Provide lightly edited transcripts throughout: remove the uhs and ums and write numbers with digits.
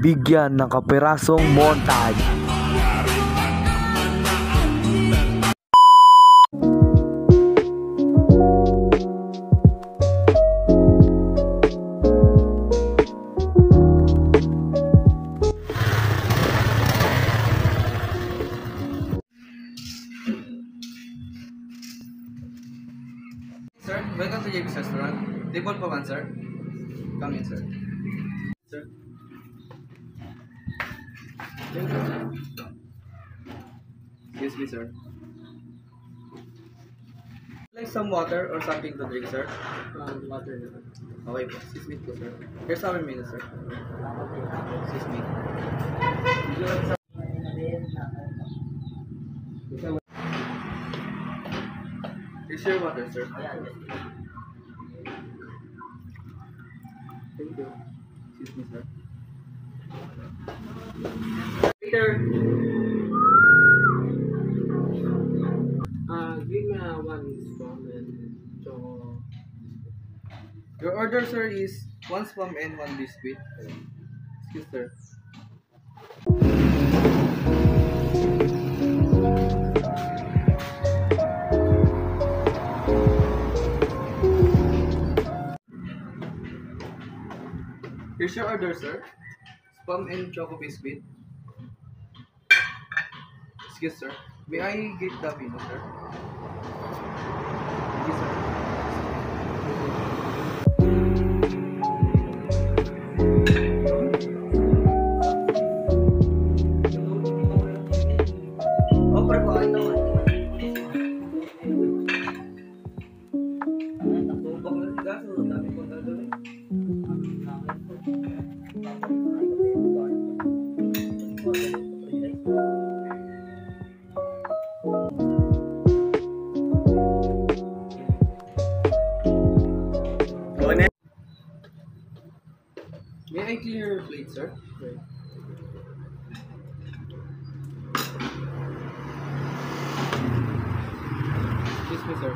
bigyan ng kapirasong montage. Sir, welcome to JP's restaurant. Table pa man, sir. Come in, sir. Sir. Excuse me, sir. Like some water or something to drink, sir? Water na. Okay po. Excuse me po, sir. Here's our menu, sir. Excuse me. Here's your water, sir. Thank you. Excuse me, sir. Waiter. Give me one spam and choco. Your order, sir, is 1 spam and 1 biscuit. Excuse, sir. Here's your order, sir. Spam and choco biscuit. Excuse, sir. May I get the menu, sir? Thank you, sir. May I clear your plate, sir? Okay. Excuse me, sir.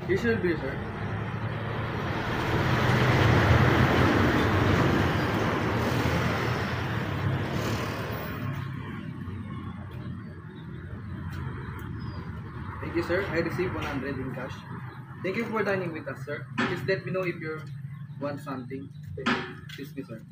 Here's your bill, sir. Thank you, sir. I received 100 in cash. Thank you for dining with us, sir. Please let me know if you want something. Excuse me, sir.